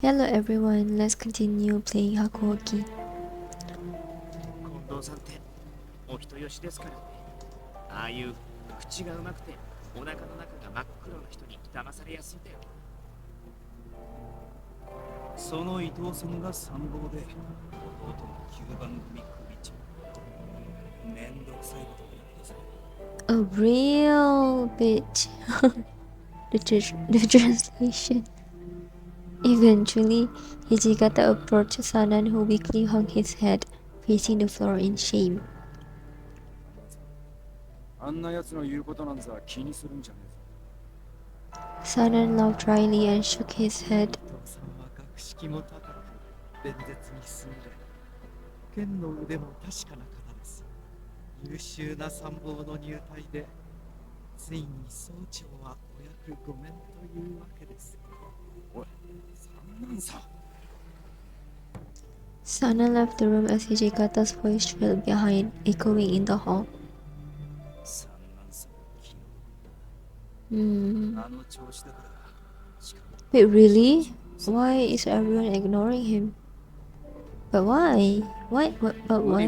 Hello everyone, let's continue playing Hakuoki. 近藤さんってお人よしですからね。ああいう口がうまくてお腹の中が真っ黒な人に騙されやすいんだよ。その伊藤さんが参謀で弟の9番組組長。めんどくさいことを言ってさ。 A real bitch. the translation. Eventually, Hijikata approached Sanan, who weakly hung his head, facing the floor in shame. あんな奴の言うことなんざ気にするんじゃねえぞ。 Sanan laughed dryly and shook his head. 伊藤さんは学識も高く弁舌に優れ、剣の腕も確かな方です。優秀な参謀の入隊でついに総長はお役御免というわけです。おい、三男さん。 Sanan left the room as Hijikata's voice trailed behind, echoing in the hall. 三男さん昨日、 Hmm. あの調子だから。 Wait, really? Why is everyone ignoring him? But why? Why? But why?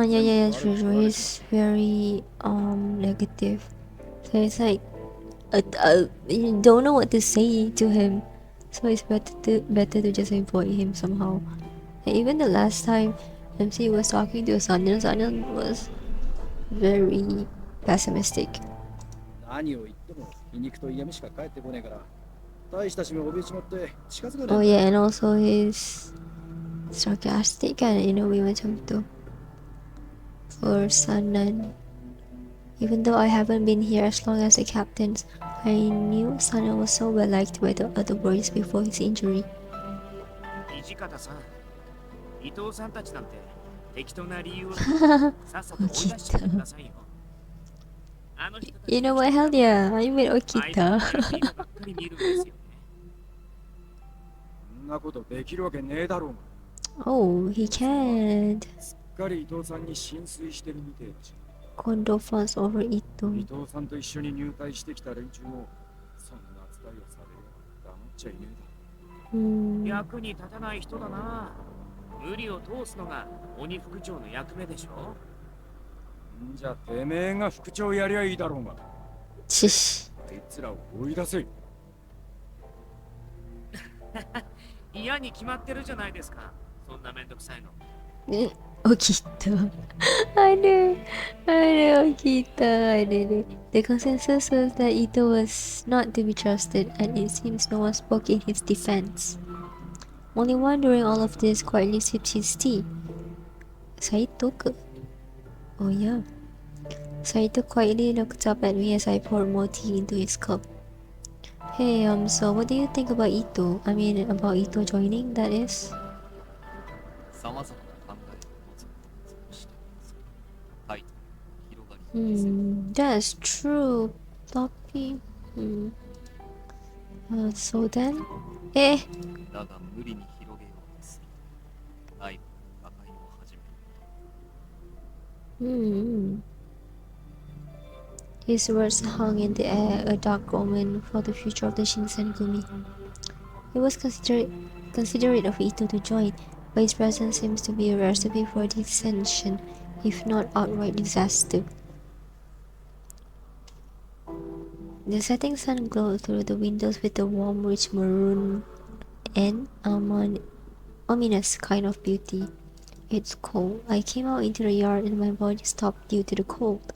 Yeah, true. He's very negative. So it's like you don't know what to say to him. So it's better to just avoid him somehow. And even the last time MC was talking to Sanan was very pessimistic. 何を言っても皮肉と嫌味しか返ってこねえから、大したしめ怯えちまって近づかねえ。 Oh yeah, and also he's sarcastic and in a way macam tu for Sanan. Even though I haven't been here as long as the captains, I knew Sanan was so well liked by the other boys before his injury. 土方さん、伊藤さんたちなんて適当な理由をさっさと追い出しちゃってくださいよ。あの人たち You know what? Hell yeah, I mean Okita. ばっかり見るんですよね。そんなことできるわけねえだろうが。 Oh, he can't. すっかり伊藤さんに心酔してるみてえだし。 Kondo fawns over 伊 Ito. 藤さんと一緒に入隊してきた連中もそんな扱いをされれば黙っちゃいねえだ。 役に立たない人だな。無理を通すのが鬼副長の役目でしょ。んじゃてめえが副長やりゃいいだろうが。 Shish. あいつらを追い出せ。 嫌に決まってるじゃないですか。そんなめんどくさいの。Okita. I know Okita. I did it. The consensus was that Ito was not to be trusted, and it seems no one spoke in his defense. Only one during all of this quietly sipped his tea. Saito? Oh yeah. Saito quietly looked up at me as I poured more tea into his cup. Hey, so what do you think about Ito? I mean, about Ito joining, that is? さまざまな考えを持つ者としてタイトルの広がり。 That's true, Floppy. So then? だが無理に広げようとする。内部の破壊を始める。 His words hung in the air, a dark omen for the future of the Shinsengumi. It was considerate of Ito to join, but his presence seems to be a recipe for dissension, if not outright disaster. The setting sun glowed through the windows with a warm, rich maroon and ominous kind of beauty. It's cold. I came out into the yard and my body stopped due to the cold.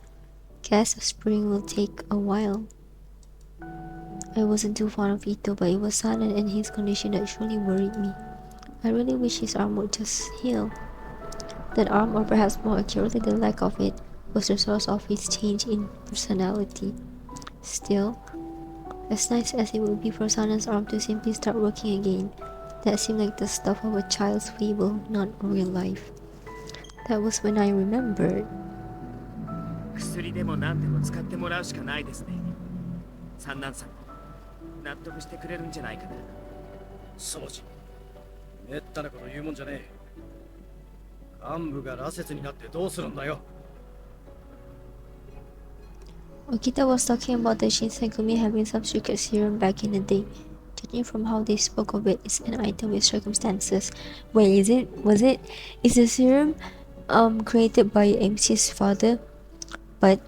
Guess spring will take a while. I wasn't too fond of Ito, but it was Sanan and his condition that truly worried me. I really wish his arm would just heal. That arm, or perhaps more accurately the lack of it, was the source of his change in personality. Still, as nice as it would be for Sanan's arm to simply start working again, that seemed like the stuff of a child's fable, not real life. That was when I remembered. 薬でも何でも使ってもらうしかないですね。三男さんも納得してくれるんじゃないかな。そうじ。めったなこと言うもんじゃねえ。幹部が羅刹になってどうするんだよ。 Okita was talking about the Shinsengumi having some secret serum back in the day. Judging from how they spoke of it, it's an item with circumstances. Wait, is the serum created by MC's father? But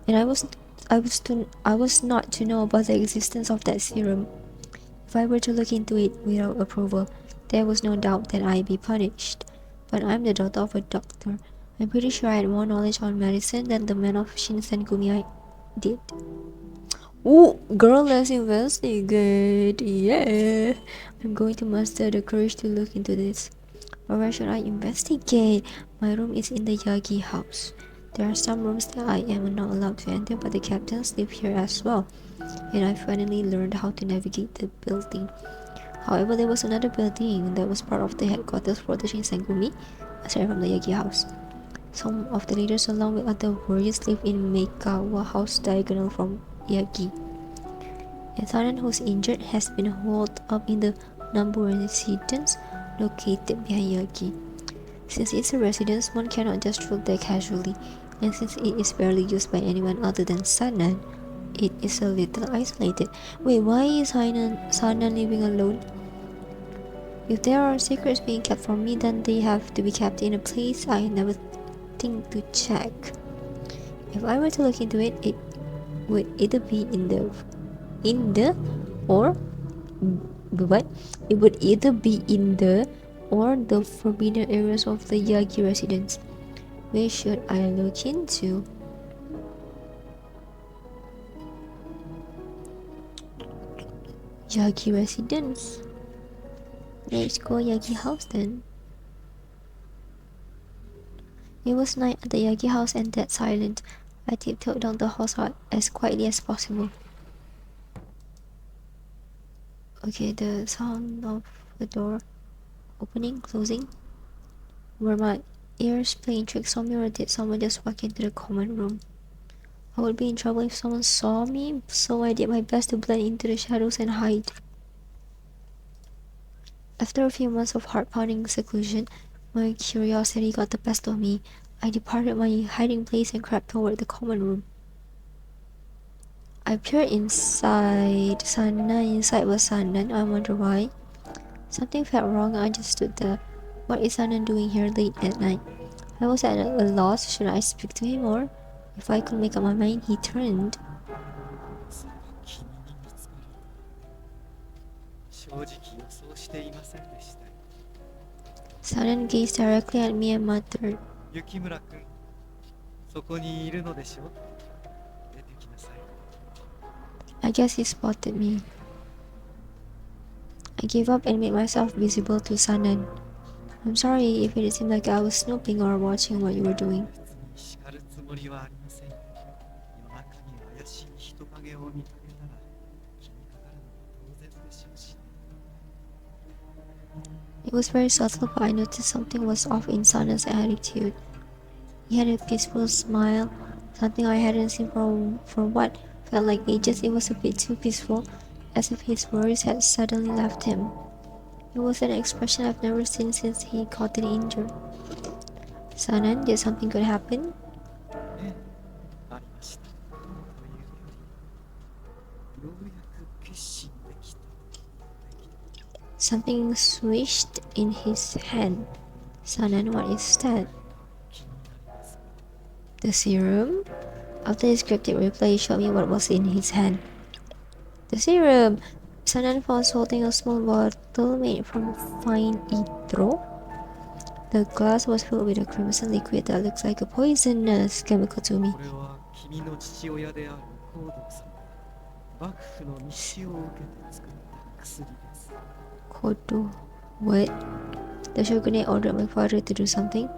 and I was not to know about the existence of that serum. If I were to look into it without approval, there was no doubt that I'd be punished. But I'm the daughter of a doctor. I'm pretty sure I had more knowledge on medicine than the man of Shinsengumi I did. Ooh, girl, let's investigate. Yeah. I'm going to muster the courage to look into this. But where should I investigate? My room is in the Yagi house. There are some rooms that I am not allowed to enter, but the captains live here as well. And I finally learned how to navigate the building. However, there was another building that was part of the headquarters for the Shinsengumi, aside from the Yagi house. Some of the leaders, along with other warriors, live in Meikawa House, diagonal from Yagi. A Sanan who's injured has been holed up in the Nambu residence located behind Yagi. Since it's a residence, one cannot just look there casually, and since it is barely used by anyone other than Sanan, it is a little isolated. Wait, why is Sanan living alone? If there are secrets being kept from me, then they have to be kept in a place I never think to check. If I were to look into it, it would either be in the or what? It would either be in the or the forbidden areas of the Yagi residence. Where should I look into? Yagi residence. Let's go Yagi house then. It was night at the Yagi house and dead silent. I tiptoed down the hall as quietly as possible. Okay, the sound of the door opening, closing. Were my ears playing tricks on me, or did someone just walk into the common room? I would be in trouble if someone saw me, so I did my best to blend into the shadows and hide. After a few months of heart-pounding seclusion, my curiosity got the best of me. I departed my hiding place and crept toward the common room. I peered inside. Inside was Sanan. I wonder why. Something felt wrong. I just stood there. What is Sanan doing here late at night? I was at a loss. Should I speak to him, or if I could make up my mind? He turned. Sanan gazed directly at me and muttered, I guess he spotted me. I gave up and made myself visible to Sanan. I'm sorry if it seemed like I was snooping or watching what you were doing. It was very subtle, but I noticed something was off in Sanan's attitude. He had a peaceful smile, something I hadn't seen for what felt like ages. It was a bit too peaceful, as if his worries had suddenly left him. It was an expression I've never seen since he gotten injured. Sanan, did something good happen? Something swished in his hand. Sanan, what is that? The serum? After his cryptic reply, he showed me what was in his hand. The serum! Sanan was holding a small bottle made from fine itro. The glass was filled with a crimson liquid that looks like a poisonous chemical to me. Kodo. What? The shogunate ordered my father to do something?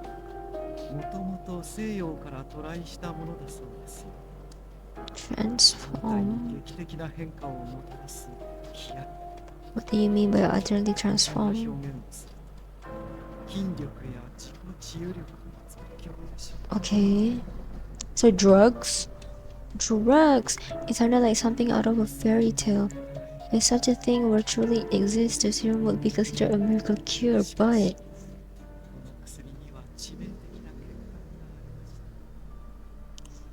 Transform? What do you mean by utterly transform? Okay. So drugs? Drugs! It sounded like something out of a fairy tale. If such a thing were truly exist, the serum would be considered a miracle cure, but...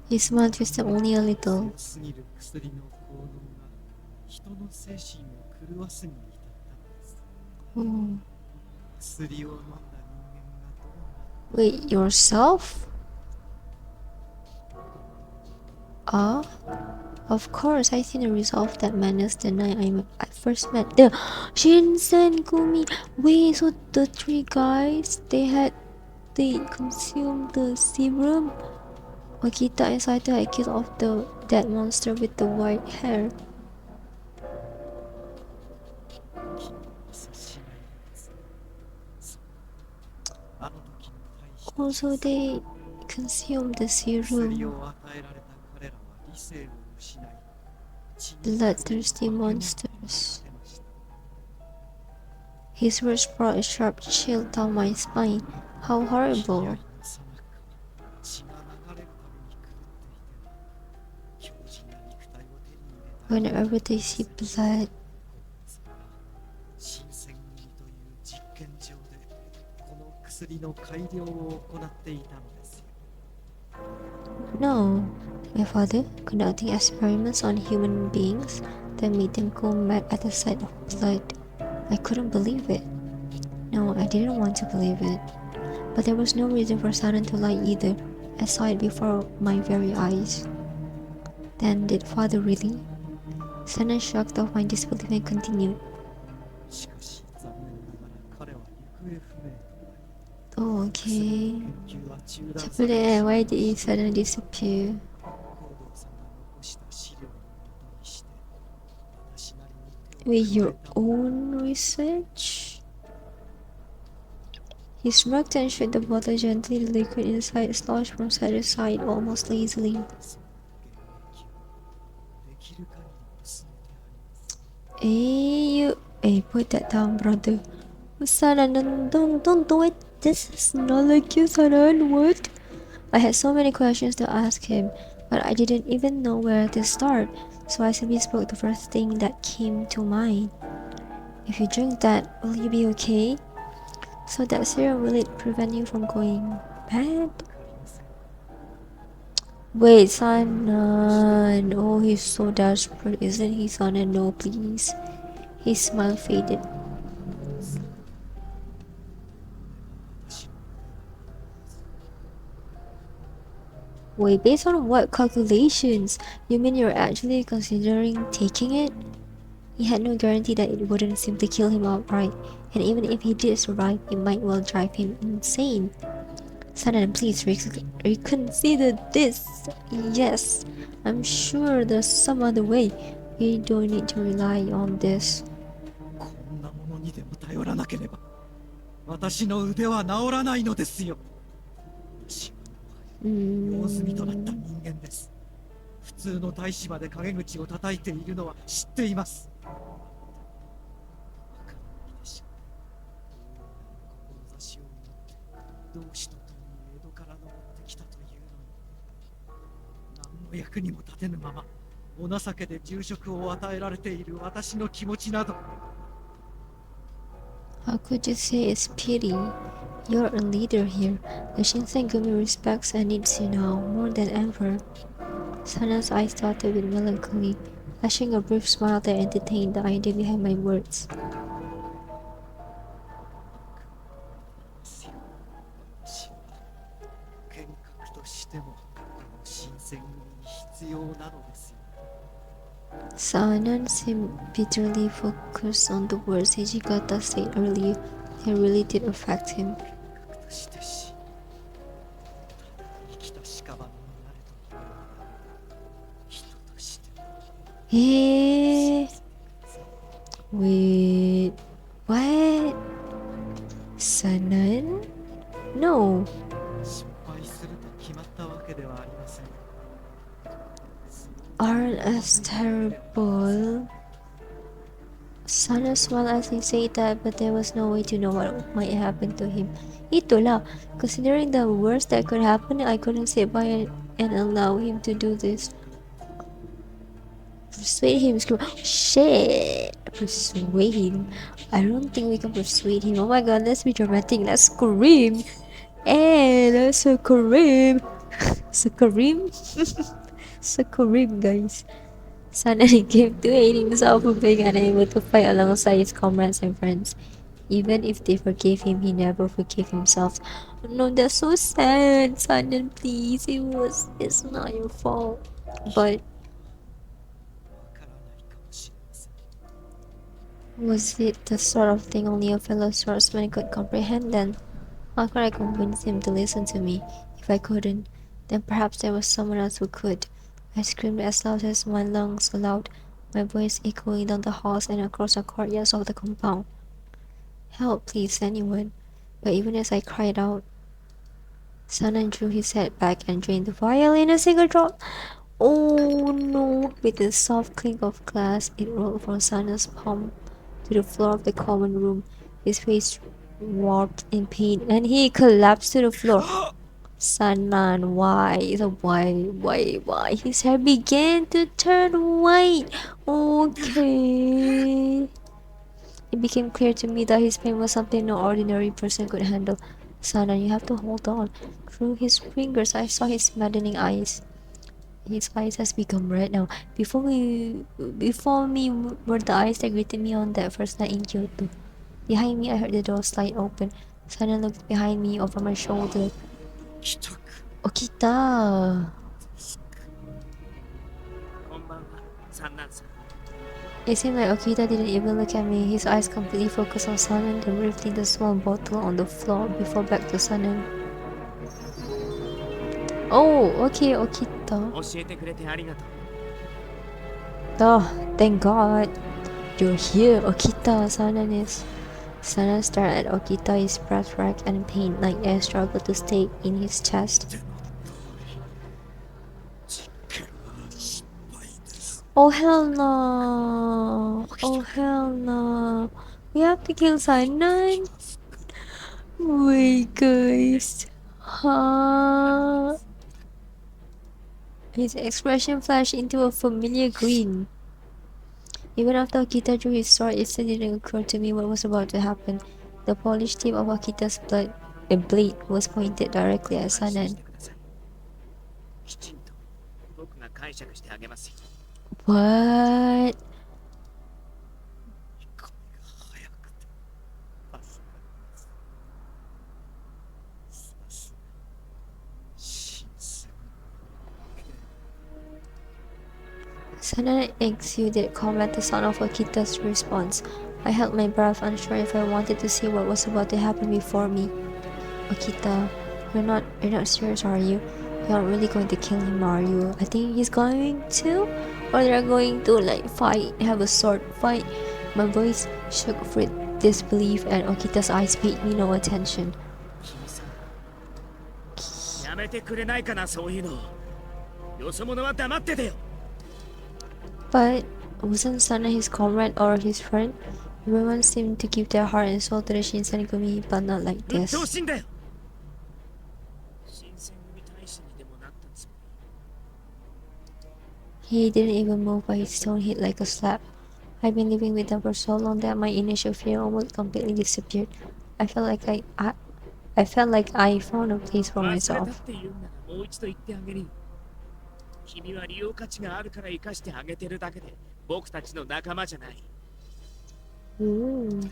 His smile twisted only a little. 狂わすに至ったのです。 Oh. 薬を飲んだ人間がどうな Wait, yourself? Ah? Of course, I seen the result of that madness the night I first met the Shinsengumi. Wait, so the three guys, they consumed the serum? Wakita inside the killed off that monster with the white hair. 君こそしないのです。そう、あの時の大した Also, they consumed the 薬 serum. を与えられた彼らは理性を失い、血に Bloodthirsty 化け物に monsters. なってました。 His words brought a sharp chill down my spine. How 知り合い horrible. のさなか、血が流れるために狂っていては、強靭な肉体を手に入れたい。 Whenever they see blood, それが新選組という実験場でこの薬の改良を行っていたのですよ。 no. My father conducting experiments on human beings that made them go mad at the sight of blood. I couldn't believe it. No, I didn't want to believe it. But there was no reason for Sanan to lie either. I saw it before my very eyes. Then did father really? Sanan shrugged off my disbelief and continued. しかし残念ながら彼は行方不明となり、 Oh, 薬 okay. の研究は中断されて But why did he suddenly disappear? 高堂さんが残した資料を元にして私なりに手を With 加 your えたもの own research? He smirked and shook the bottle gently. The liquid inside sloshed from side to side almost lazily. その現役をできる限り薄めてあります。 Put that down, brother. Sanan, don't do it. This is not like you, Sanan. What? I had so many questions to ask him, but I didn't even know where to start, so I simply spoke the first thing that came to mind. If you drink that, will you be okay? So that serum, will it prevent you from going bad? わかりません。 Wait, Sanan. Oh, he's so desperate, isn't he, Sanan? No, please. His smile faded. 私の Wait, based on what calculations? You mean you're actually considering taking it? He had no guarantee that it wouldn't simply kill him outright, and even if he did survive, it might well drive him insane. Sanan, please reconsider this. Yes, I'm sure there's some other way. You don't need to rely on this. こんなものにでも頼らなければ私の腕は治らないのですよ。私はもはや用済みとなった人間です。普通の大使まで陰口を叩いているのは知っています。わからないでしょう。志を持って同志と共に江戸から登ってきたというのに、何の役にも立てぬままお情けで住職を与えられている私の気持ちなど。 How could you say it's pity? You're a leader here. The Shinsengumi respects and needs you now more than ever. Sanan's eyes darted with melancholy, flashing a brief smile that entertained the idea behind my words. 私は剣客としてもこの新選組に必要なのですよ。 Sanan seemed bitterly focused on the words Hijikata said earlier. They really did affect him. として死に、ただ生きた屍になれと言われたら、人としても Wait, what? Sanan? No. 失敗すると決まったわけではありません。 Aren't as terrible. Sana smiled as he said that, but there was no way to know what might happen to him. Itulah, considering the worst that could happen, I couldn't sit by and allow him to do this. Persuade him, scream. Shit! Persuade him. I don't think we can persuade him. Oh my god, let's be dramatic. Let's scream. And let's scream. Scream. Scream, guys. Sanan came to hate himself for being unable to fight alongside his comrades and friends. Even if they forgave him, he never forgave himself. No, that's so sad. Sanan, please. It's not your fault. But わからないかもしれません。 was it the sort of thing only a fellow swordsman could comprehend then? How could I convince him to listen to me? If I couldn't, then perhaps there was someone else who could. I screamed as loud as my lungs allowed, my voice echoing down the halls and across the courtyards of the compound. Help, please, anyone. But even as I cried out, Sanan drew his head back and drained the vial in a single drop. Oh no! With a soft clink of glass, it rolled from Sanan's palm to the floor of the common room. His face warped in pain and he collapsed to the floor. Sanan, why? Why? His hair began to turn white. Okay. It became clear to me that his pain was something no ordinary person could handle. Sanan, you have to hold on. Through his fingers, I saw his maddening eyes. His eyes has become red now. Before me were the eyes that greeted me on that first night in Kyoto. Behind me, I heard the door slide open. Sanan looked behind me over my shoulder. 帰宅 Okita! こんばんは、三男さん。 It seemed like Okita didn't even look at me. His eyes completely focused on Sanan, then lifting the small bottle on the floor before back to Sanan. Oh, okay, Okita. 教えてくれてありがとう。 Oh, thank God. You're here, Okita, Sanan stared at Okita, his breath racked and in pain, like air struggled to stay in his chest. 実験は失敗です。 Oh hell no! Oh hell no! We have to kill Sanan? Wait, guys. Huh? His expression flashed into a familiar grin. Even after Akita drew his sword, it still didn't occur to me what was about to happen. The polished tip of Akita's blade was pointed directly at 安心し Sanan. てください。きちんと僕が解釈してあげますよ。 What? 声が速くて助かります。さすが新鮮。 Sanan exuded calm at the sound of Akita's response. I held my breath, unsure if I wanted to see what was about to happen before me. Akita, you're not serious, are you? You aren't really going to kill him, are you? I think he's going to, or they're going to like fight, have a sword fight. My voice shook with disbelief, and Okita's eyes paid me no attention. 君さん、やめてくれないかな、そういうの。よそ者は黙っててよ。 But wasn't Sana his comrade or his friend? Everyone seemed to give their heart and soul to the Shinsenkumi, but not like うっとう this. しいんだよ。新選組大使にでもなったつもり。 He didn't even move, but his tone hit like a slap. I've been living with them for so long that my initial fear almost completely disappeared. I felt like I found a place for 忘れたっ myself. て言うんならもう一度言ってあげるよ。君は利用価値があるから生かしてあげてるだけで、僕たちの仲間じゃない。 Ooh.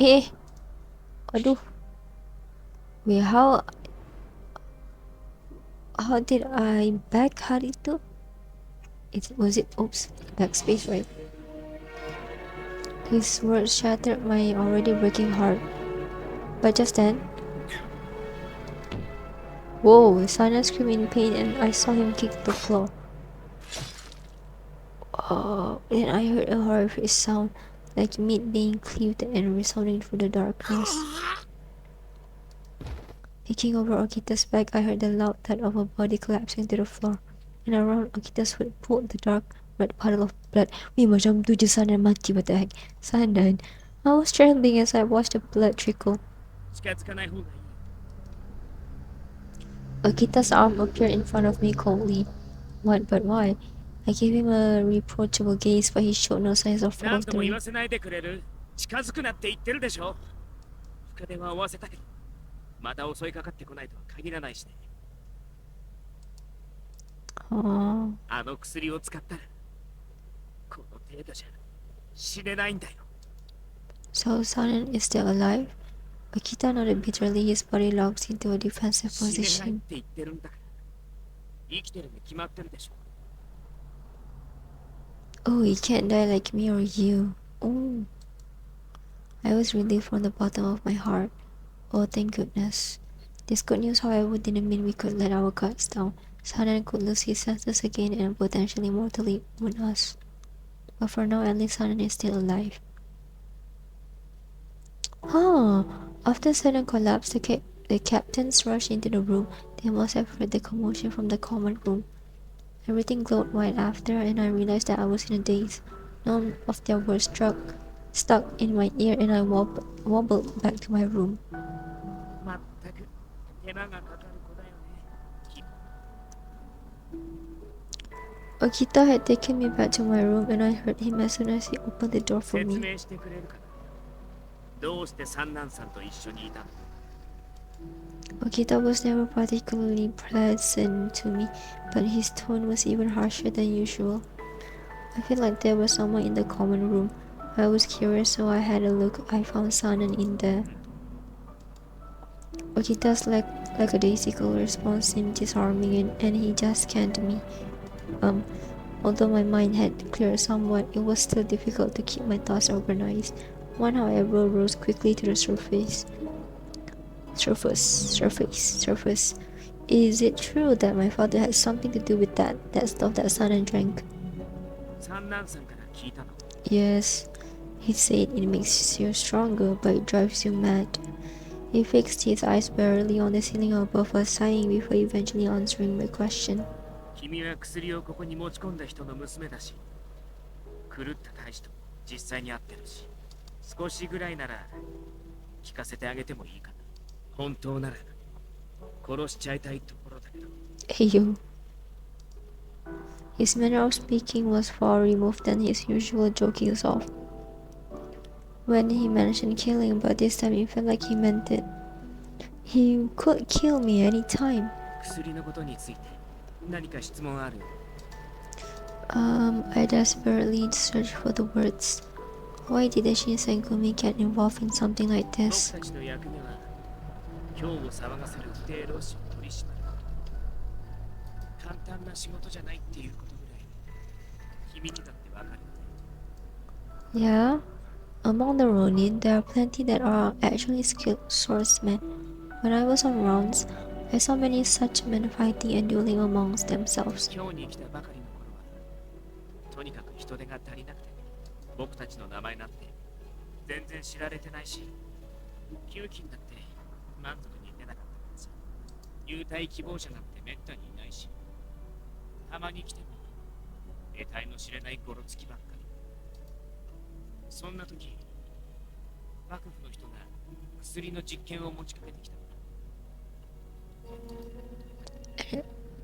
Eh, aduh. Wait, how did I back hari itu? Was it oops, backspace, right? His words shattered my already breaking heart. But just then, whoa, Sana screamed in pain and I saw him kick the floor. Oh, then I heard a horrific sound, like meat being cleaved and resounding through the darkness. Peeking over Okita's back, I heard the loud thud of a body collapsing to the floor, and around Okita's foot pooled the dark red puddle of blood. Wih, macam tu je Sanan mati, what the heck? Sanan. I was trembling as I watched the blood trickle. 近づかない方がいい。 Okita's arm appeared in front of me coldly. What, but why? I gave him a reproachable gaze, but he showed no signs of 何度も言 faltering. わせないでくれる。近づくなって言ってるでしょ。深手は合わせたけど、また襲いかかってこないとは限らないしね。 Aww. あの薬を使ったら程度じゃ死ねないんだよ。 So Sanan is still alive? Akita nodded bitterly, his body locks into a defensive 死ねないっ position. て言ってるんだから、生きてるに決まってるでしょ。 Oh, he can't die like me or you. Oh. I was relieved from the bottom of my heart. Oh, thank goodness. This good news, however, didn't mean we could let our guards down. Sanan could lose his senses again and potentially mortally wound us. But for now, at least Sanan is still alive. Huh. After Sanan collapsed, the captains rushed into the room. They must have heard the commotion from the common room. Everything glowed white after, and I realized that I was in a daze. None of their words stuck in my ear, and I wobbled back to my room. まったく手間がかかる子だよね。 Akita had taken me back to my room, and I heard him as soon as he opened the door for 説 me. 明してくれるかな。どうして三男さんと一緒にいたの？ Akita was never particularly pleasant to me, but his tone was even harsher than usual. I felt like there was someone in the common room. I was curious, so I had a look. I found Sanan in there. Okita's lackadaisical response seemed disarming, and he just scanned me. Although my mind had cleared somewhat, it was still difficult to keep my thoughts organized. One, however, rose quickly to the surface. Surface. Is it true that my father had something to do with that stuff that Sanan drank? 三男さんから聞いたの？ Yes, he said it makes you stronger, but it drives you mad. He fixed his eyes wearily on the ceiling above us, sighing before eventually answering my question. 君は薬をここに持ち込んだ人の娘だし、狂った大使と実際に会ってるし、少しぐらいなら聞かせてあげてもいいかな。本当なら殺しちゃいたいところだけど。 Hey yo. His manner of speaking was far removed than his usual joking self. When he mentioned killing, but this time it felt like he meant it. He could kill me anytime. 薬のことについて何か質問ある？ I desperately searched for the words. Why did the Shinsengumi get involved in something like 僕 this? たちの役目は今日を騒がせる不定労使を取り締まること。簡単な仕事じゃないっていうことぐらい君にだってわかるよね。 Yeah? Among the Ronin, there are plenty that are actually skilled swordsmen. When I was on rounds, I saw many such men fighting and dueling amongst themselves. 今日に来たばかりの頃はとにかく人手が足りなくて僕たちの名前なんて全然知られてないし、給金だって満足に出なかったからさ。入隊希望者なんてめったにいないし、たまに来ても得体の知れないゴロつきばっかり。そんな時幕府の人が薬の実験を持ちかけてきたんだ。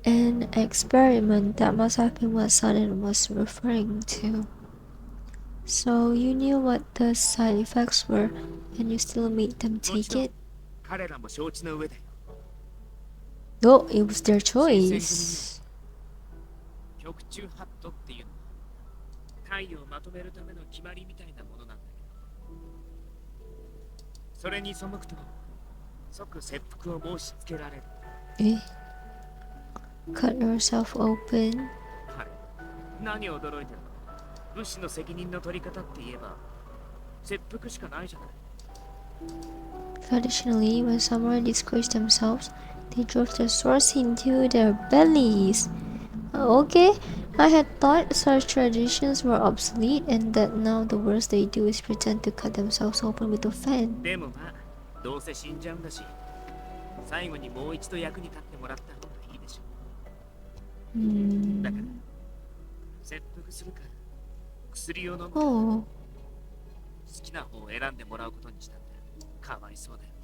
An experiment, that must have been what Sanan was referring to. So you knew what the side effects were, and you still made them take it? 彼らも承知の上だよ。 No, it was their choice. 極中ハットっていうのは体をまとめるための決まりみたいなものなんだけど、それに背くと即切腹を申し付けられる。 Eh? Cut yourself open? はい。何を驚いてるの？武士の責任の取り方って言えば切腹しかないじゃない。 Traditionally, when samurai discouraged themselves, they drove their swords into their bellies. Okay, I had thought such traditions were obsolete and that now the worst they do is pretend to cut themselves open with a fan. でもまあ、どうせ死んじゃうんだし、最後にもう一度役に立ってもらった方がいいでしょ。だから、切腹するか、薬を飲むか、 Oh, 好きな方を選んでもらうことにしたんだ。かわいそうだよね。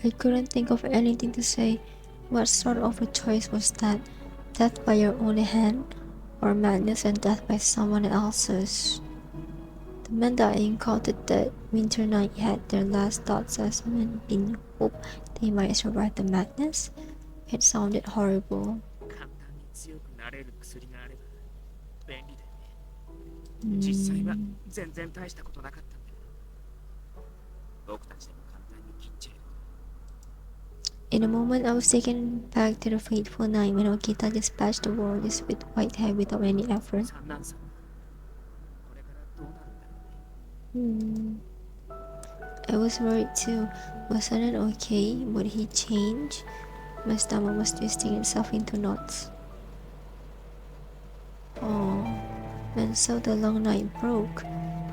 I couldn't think of anything to say. What sort of a choice was that? Death by your own hand, or madness and death by someone else's? The men that I encountered that winter night had their last thoughts as men in hope they might survive the madness. It sounded horrible. 簡単に強くななれる薬があれば便利だよね。実際は全然大したことなかったんだよ。僕たちでも簡単に切っちゃえる。In a moment, I was taken back to the fateful night when Okita dispatched the warriors with white hair without any effort. 三男さん、これからどうなるんだろうね。I was worried too. Was Sanan okay? Would he change? My stomach was twisting itself into knots. Oh, and so the long night broke.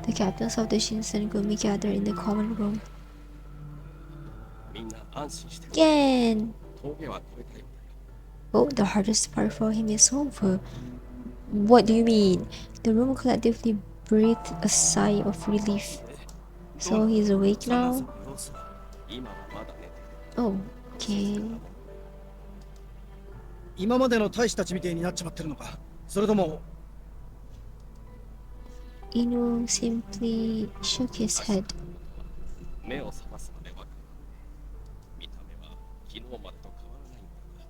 The captains of the Shinsengumi gathered in the common room. みんな安心して。 Again! 峠は越えたようだよ。 Oh, the hardest part for him is over. What do you mean? The room collectively breathed a sigh of relief. So he's awake 三男さ now? んの様子は。今はまだ寝てる。 Oh, okay. 今までの大使たちみてえになっちまってるのか、それとも。 Inu simply shook his head. 目を覚ますまでわかる。見た目は昨日までと変わらないんだ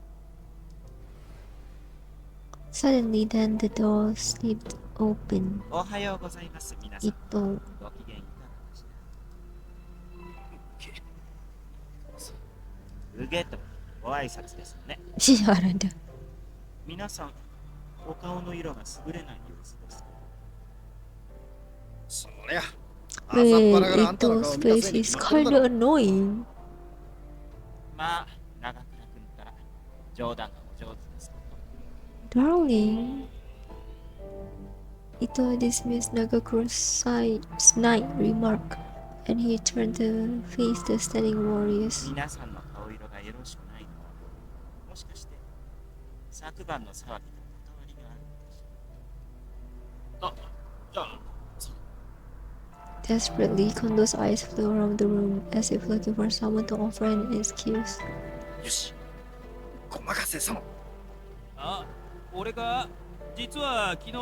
が。 Suddenly, then the door slid open. おはようございます、皆さん。 Ito. ご機嫌いかがかしら。うげとご挨拶ですね。 Sinarada. 皆さん、お顔の色が優れない様子です。そりゃ。朝っぱらからあんたの Ito's 顔見た face せいに is 決まってるだ kinda ろ。 annoying. まあ、長倉君ったら冗談がお上手です。 Darling. Ito dismissed Nagakura's snide remark, and he turned to face the standing warriors. 皆さんの顔色がよろしくないのは、もしかして昨晩の騒ぎと関わりがあるのでしょう。あ、じゃあ、Desperately, Kondo's eyes flew around the room as if looking for someone to offer an excuse. よし。ごまかせさも。あ、俺が実は昨日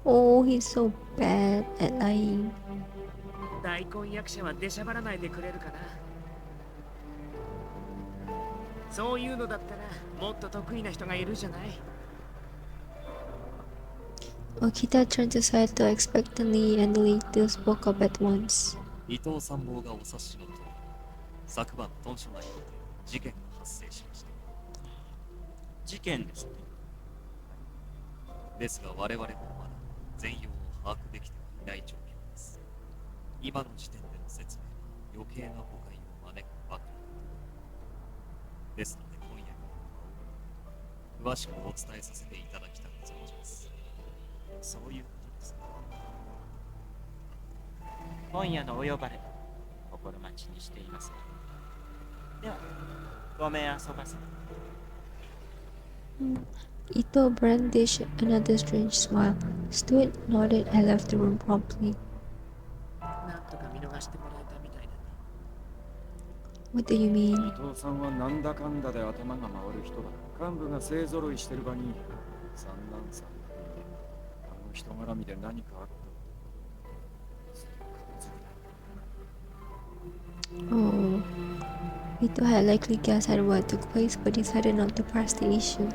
Oh, he's so bad at lying. 大根役者は出しゃばらないでくれるかな。そういうのだったらもっと得意な人がいるじゃない。 Okita turned to Saito expectantly, and the ladies spoke up at once. 伊藤参謀がお察しのとおり、昨晩豚舎内にて事件が発生しました。事件ですね。ですが我々もまだ全容を把握できてはいない状況です。今の時点での説明は余計な誤解を招くばかりですので、今夜に詳しくお伝えさせていただきたく存じます。そういうことですか。今夜のお呼ばれ、心待ちにしています。では、ごめん遊ばせ。 Ito brandished another strange smile, stood, nodded, and left the room promptly. なんとか見逃してもらえたみたいだね。 What do you mean? 伊藤さんはなんだかんだで頭が回る人だ。幹部が勢ぞろいしてる場に三男さん、あの人絡みで何かあった。 Oh, Ito had likely guessed at what took place, but decided not to press the issue.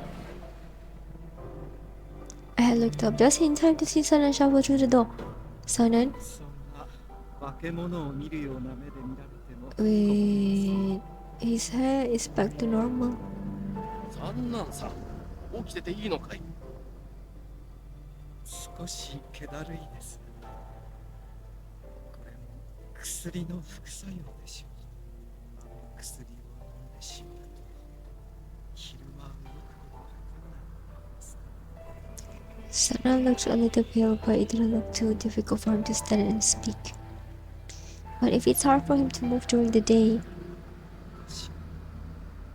I had looked up just in time to see Sanan shuffle through the door. Sanan? そんな化け物を見るような目で見られても。 Wait, his hair is back to normal. 三男さん、起きてていいのかい？少し気だるいです。これも薬の副作用でしょう。あの薬を飲んでしまうと昼間動くことが困難になります。 Sanan looked a little pale, but it didn't look too difficult for him to stand and speak. But if it's hard for him to move during the day,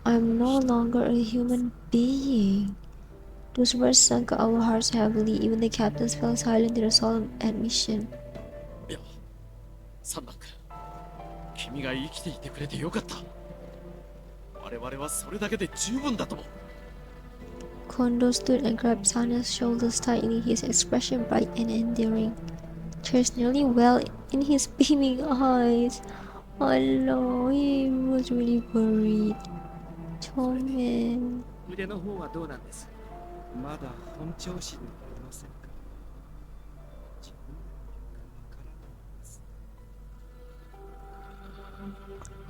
I'm no longer a human being. Those words sunk our hearts heavily. Even the captains fell silent in a solemn admission. いや、三男君、君が生きていてくれてよかった。我々はそれだけで十分だと。 Kondo stood and grabbed Sana's shoulders tightly, his expression bright and endearing. Tears nearly welled in his beaming eyes. Oh no, he was really worried. Chomen. 腕の方はどうなんです？まだ本調子ではありませんから自分でもよくわからないんです。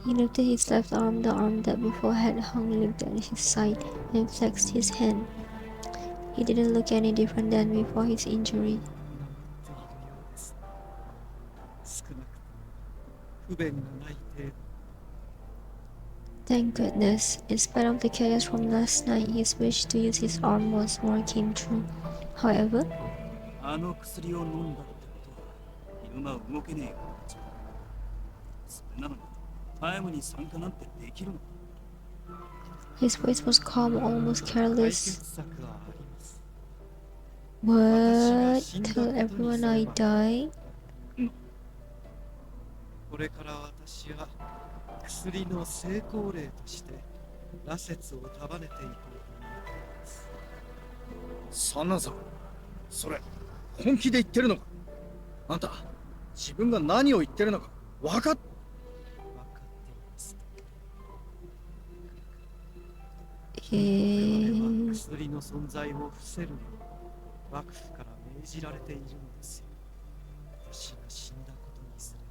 He lifted his left arm, the arm that before had hung limp at his side, and flexed his hand. He didn't look any different than before his injury. 治っているようです。少なくとも不便がない程度。 Thank goodness. In spite of the chaos from last night, his wish to use his arm once more came true. However, あの薬を飲んだってことは昼間動けねえようになっちまう。それなのにタイムに参加なんてできるの？ his voice was calm, almost 解 careless. 決策はあります。 What? Tell everyone I die? これから私は薬の成功例として羅刹を束ねていこうと思っています。サナさん、それ本気で言ってるのか？あんた自分が何を言ってるのか分かっ分かっています。我々は薬の存在を伏せるよう幕府から命じられているのですよ。私が死んだことにすれ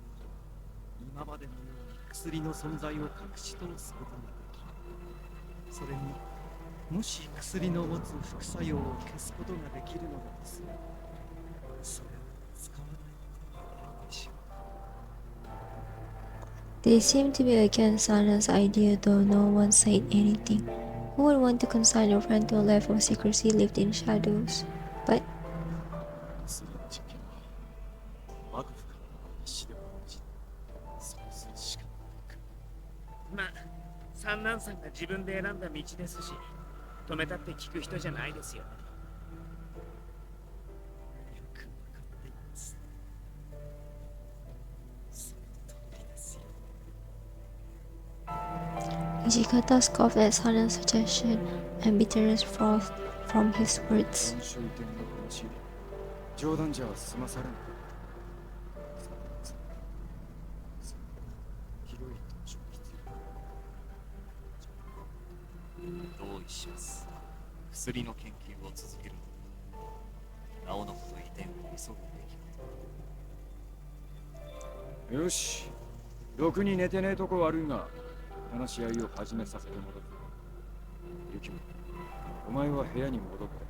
ば今までのように薬の存在を隠し通すことができる。それにもし薬の持つ副作用を消すことができるのですよ。それを使わないことがいいでしょう。 They seemed to be against Sana's idea, though no one said anything. Who would want to consign a friend to a life of secrecy lived in shadows? But 薬の実験は幕府からの日誌でも応じそうするしかないか。まあ三男さんが自分で選んだ道ですし、止めたって聞く人じゃないですよね。よくわかっています。その通りですよ。 Hijikata scoffed at Sanan's suggestion, and bitterness frothed from his words. 今週移転の話冗談じゃ済まされん。広い土地が必要。同意します。薬の研究を続けるのなおのこと移転を急ぐべきだ。よし、ろくに寝てねえとこ悪いが話し合いを始めさせてもらう。ユキもお前は部屋に戻って。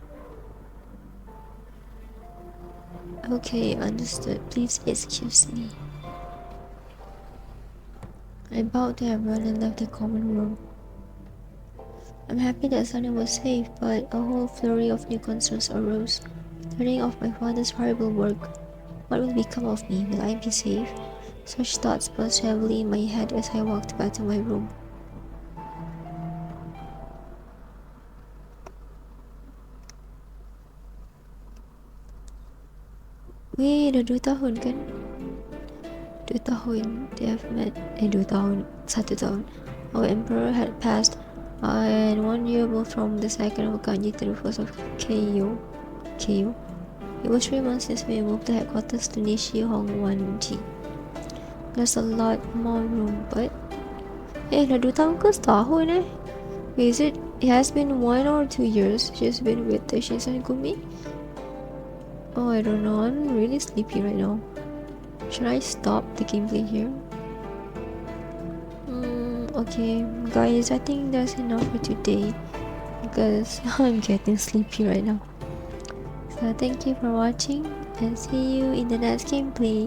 Okay, understood. Please excuse me. I bowed to everyone and left the common room. I'm happy that Sanan was safe, but a whole flurry of new concerns arose. Learning of my father's horrible work. What will become of me? Will I be safe? Such thoughts buzzed heavily in my head as I walked back to my room. Wih, udah 2 tahun kan? 2 tahun they have met. 2 tahun, 1 tahun. Our emperor had passed, and 1 year moved from the 2nd of Kanji to the 1st of Keio. It was 3 months since we moved the headquarters to Nishi Hongwanji. There's a lot more room, but dah 2 tahun ke setahun eh? Is it has been 1 or 2 years she's been with the Shinsengumi? Oh, I don't know. I'm really sleepy right now. Should I stop the gameplay here? Okay, guys, I think that's enough for today because I'm getting sleepy right now. So thank you for watching and see you in the next gameplay.